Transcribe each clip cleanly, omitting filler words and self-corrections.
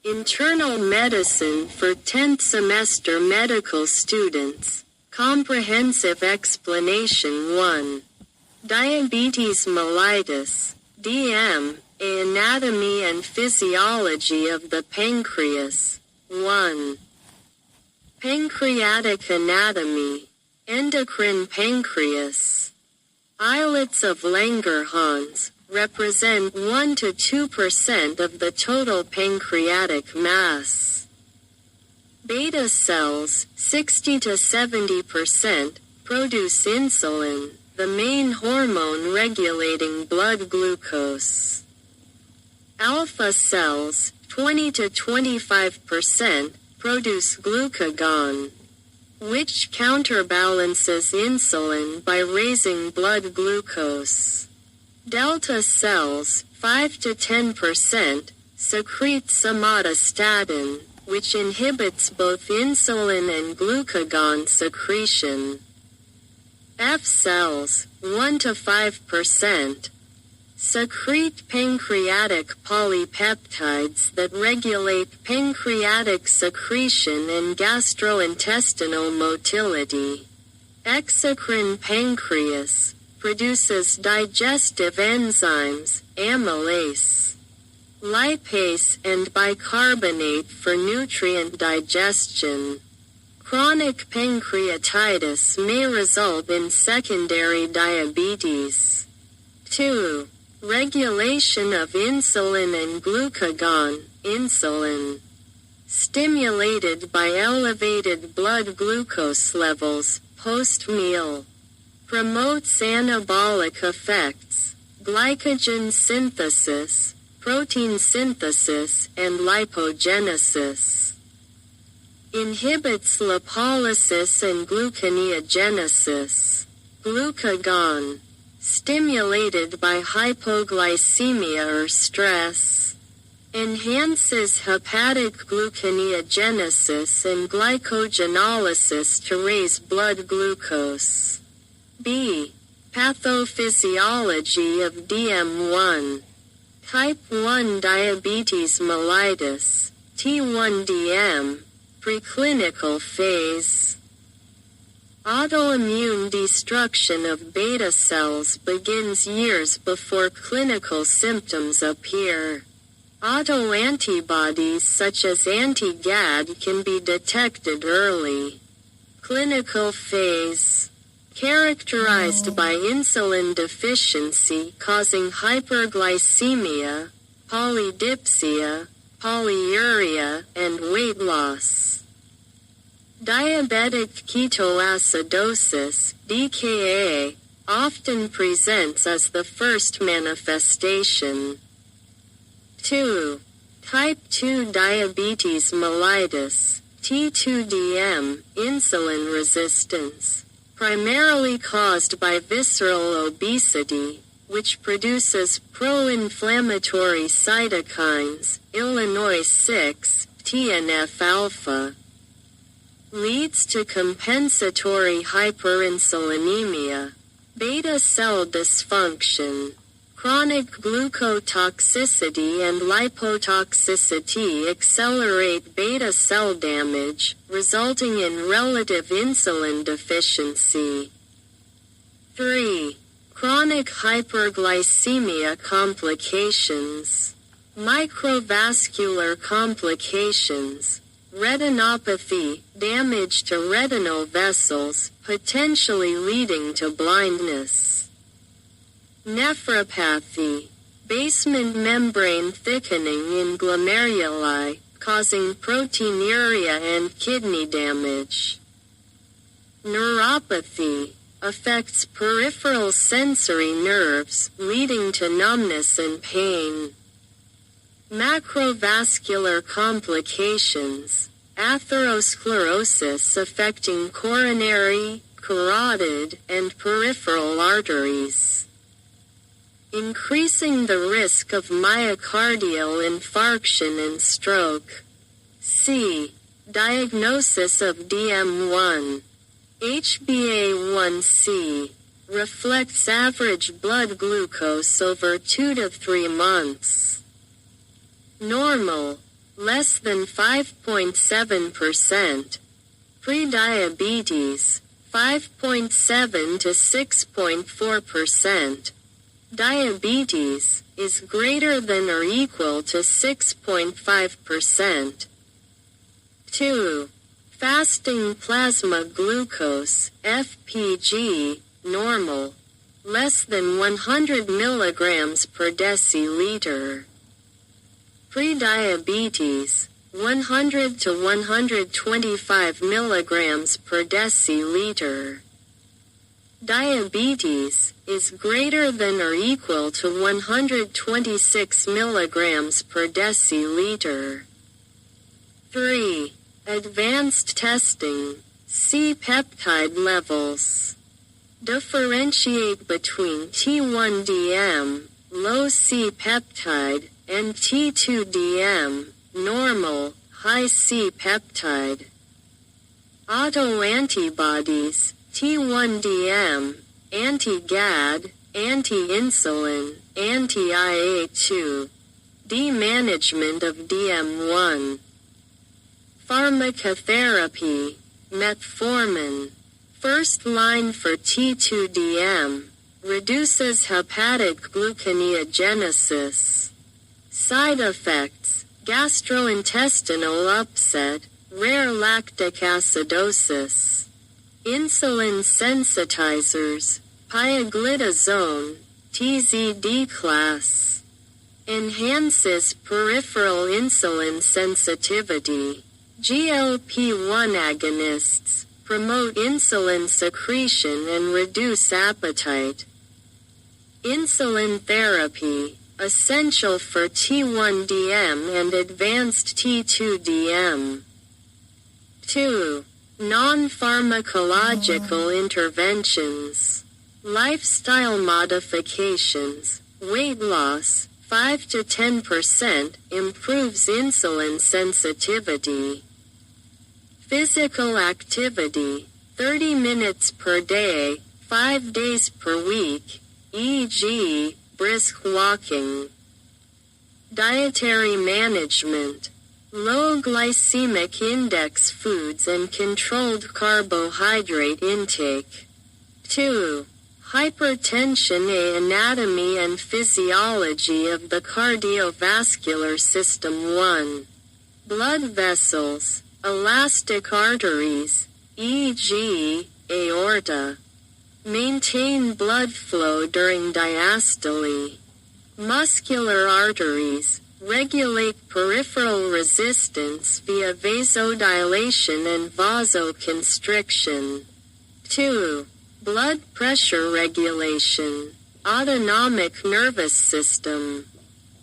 Internal Medicine for 10th semester medical students. Comprehensive explanation 1. Diabetes mellitus, DM, Anatomy and Physiology of the Pancreas. 1. Pancreatic Anatomy, Endocrine Pancreas. Islets of Langerhans represent 1 to 2% of the total pancreatic mass. Beta cells, 60 to 70%, produce insulin, the main hormone regulating blood glucose. Alpha cells, 20 to 25%, produce glucagon, which counterbalances insulin by raising blood glucose. Delta cells, 5 to 10%, secrete somatostatin, which inhibits both insulin and glucagon secretion. F cells, 1 to 5%, secrete pancreatic polypeptides that regulate pancreatic secretion and gastrointestinal motility. Endocrine Pancreas produces digestive enzymes, amylase, lipase, and bicarbonate for nutrient digestion. Chronic pancreatitis may result in secondary diabetes. 2. Regulation of insulin and glucagon, insulin, stimulated by elevated blood glucose levels, post-meal, promotes anabolic effects, glycogen synthesis, protein synthesis, and lipogenesis. Inhibits lipolysis and gluconeogenesis. Glucagon, stimulated by hypoglycemia or stress, enhances hepatic gluconeogenesis and glycogenolysis to raise blood glucose. B. Pathophysiology of DM1. Type 1 diabetes mellitus, T1DM, preclinical phase. Autoimmune destruction of beta cells begins years before clinical symptoms appear. Autoantibodies such as anti-GAD can be detected early. Clinical phase. Characterized by insulin deficiency causing hyperglycemia, polydipsia, polyuria, and weight loss. Diabetic ketoacidosis, DKA, often presents as the first manifestation. 2. Type 2 diabetes mellitus, T2DM, insulin resistance, primarily caused by visceral obesity, which produces pro-inflammatory cytokines, Illinois 6, TNF-alpha. Leads to compensatory hyperinsulinemia, beta cell dysfunction, chronic glucotoxicity and lipotoxicity accelerate beta cell damage, resulting in relative insulin deficiency. 3. Chronic hyperglycemia complications. Microvascular complications. Retinopathy, damage to retinal vessels, potentially leading to blindness. Nephropathy, basement membrane thickening in glomeruli, causing proteinuria and kidney damage. Neuropathy, affects peripheral sensory nerves, leading to numbness and pain. Macrovascular complications, atherosclerosis affecting coronary, carotid, and peripheral arteries. Increasing the risk of myocardial infarction and stroke. C. Diagnosis of DM1. HbA1c reflects average blood glucose over 2 to 3 months. Normal, less than 5.7%. Prediabetes, 5.7 to 6.4%. Diabetes is greater than or equal to 6.5%. 2. Fasting plasma glucose, FPG, normal, less than 100 mg per deciliter. Prediabetes, 100 to 125 mg per deciliter. Diabetes is greater than or equal to 126 mg per deciliter. 3. Advanced testing. See peptide levels. Differentiate between T1DM, low C-peptide, and T2DM, normal, high C-peptide. Autoantibodies, T1DM, anti-GAD, anti-insulin, anti-IA2. D-management of DM1. Pharmacotherapy, metformin, first line for T2DM, reduces hepatic gluconeogenesis. Side effects, gastrointestinal upset, rare lactic acidosis. Insulin sensitizers, pioglitazone, TZD class. Enhances peripheral insulin sensitivity. GLP-1 agonists promote insulin secretion and reduce appetite. Insulin therapy, essential for T1DM and advanced T2DM. 2. Non-pharmacological interventions. Lifestyle modifications, weight loss, 5 to 10% improves insulin sensitivity. Physical activity, 30 minutes per day, 5 days per week, e.g., brisk walking. Dietary management, low glycemic index foods and controlled carbohydrate intake. 2. Hypertension. Anatomy and physiology of the cardiovascular system. 1. Blood vessels, elastic arteries, e.g., aorta. Maintain blood flow during diastole. Muscular arteries, regulate peripheral resistance via vasodilation and vasoconstriction. 2. Blood pressure regulation, autonomic nervous system.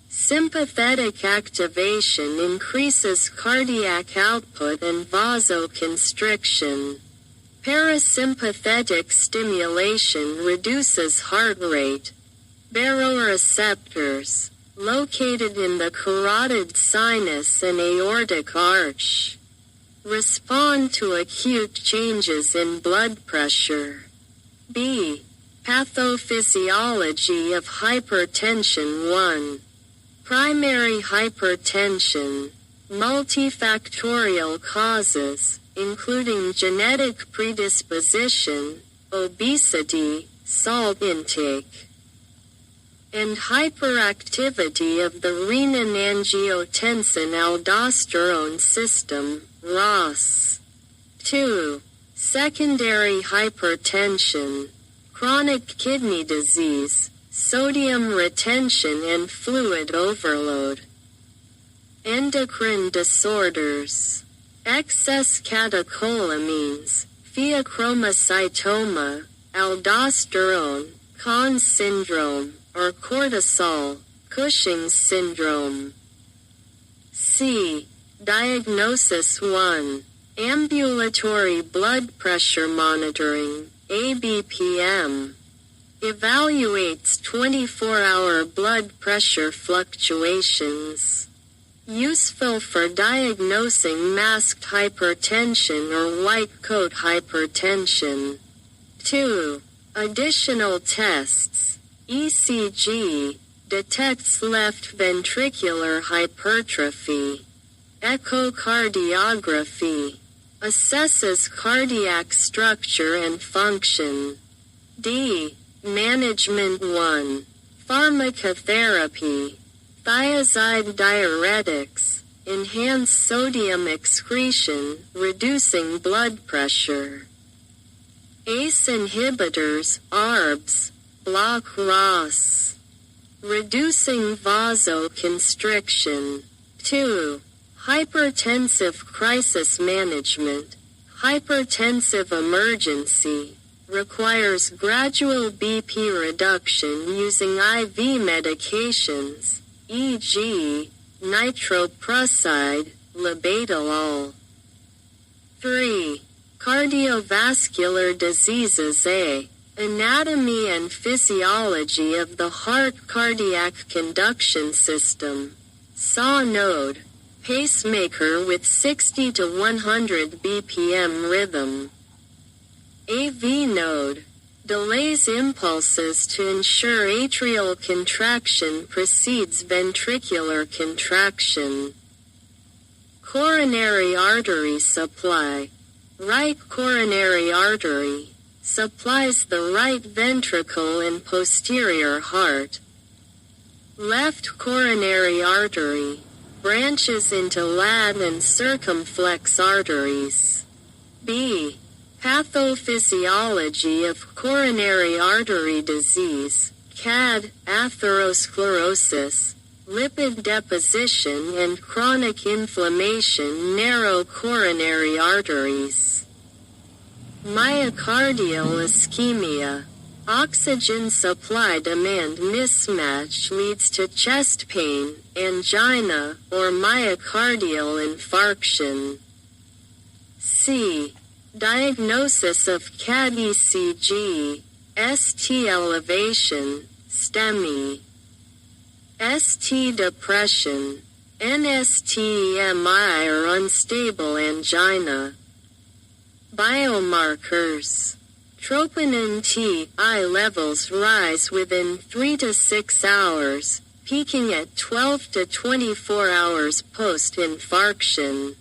Sympathetic activation increases cardiac output and vasoconstriction. Parasympathetic stimulation reduces heart rate. Baroreceptors, located in the carotid sinus and aortic arch. Respond to acute changes in blood pressure. B. Pathophysiology of hypertension. 1. Primary hypertension, multifactorial causes, including genetic predisposition, obesity, salt intake, and hyperactivity of the renin-angiotensin-aldosterone system, ROS. 2. Secondary hypertension, chronic kidney disease, sodium retention and fluid overload. Endocrine disorders, excess catecholamines, pheochromocytoma, aldosterone, Conn syndrome, or cortisol, Cushing's syndrome. C. Diagnosis. 1. Ambulatory blood pressure monitoring, ABPM. Evaluates 24-hour blood pressure fluctuations. Useful for diagnosing masked hypertension or white coat hypertension. 2. Additional tests. ECG detects left ventricular hypertrophy. Echocardiography. Assesses cardiac structure and function. D. Management 1. Pharmacotherapy. Thiazide diuretics. Enhance sodium excretion, reducing blood pressure. ACE inhibitors, ARBs, block ROS. Reducing vasoconstriction. 2. Hypertensive crisis management. Hypertensive emergency. Requires gradual BP reduction using IV medications, e.g., nitroprusside, labetalol. 3. Cardiovascular diseases. A. Anatomy and physiology of the heart cardiac conduction system. SAW node. Pacemaker with 60 to 100 BPM rhythm. AV node. Delays impulses to ensure atrial contraction precedes ventricular contraction. Coronary artery supply. Right coronary artery. Supplies the right ventricle and posterior heart. Left coronary artery. Branches into LAD and circumflex arteries. B. Pathophysiology of coronary artery disease, CAD, atherosclerosis, lipid deposition and chronic inflammation narrow coronary arteries. Myocardial ischemia. Oxygen supply-demand mismatch leads to chest pain, angina, or myocardial infarction. C. Diagnosis of CAD ECG, ST elevation, STEMI. ST depression, NSTEMI or unstable angina. Biomarkers. Troponin Ti levels rise within 3 to 6 hours, peaking at 12 to 24 hours post-infarction.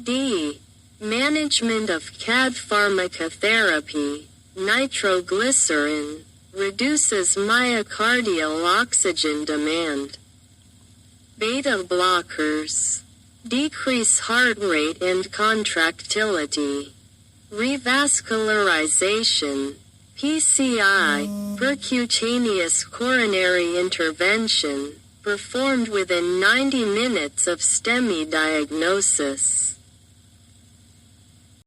D. Management of CAD pharmacotherapy, nitroglycerin, reduces myocardial oxygen demand. Beta blockers. Decrease heart rate and contractility. Revascularization. PCI, percutaneous coronary intervention, performed within 90 minutes of STEMI diagnosis.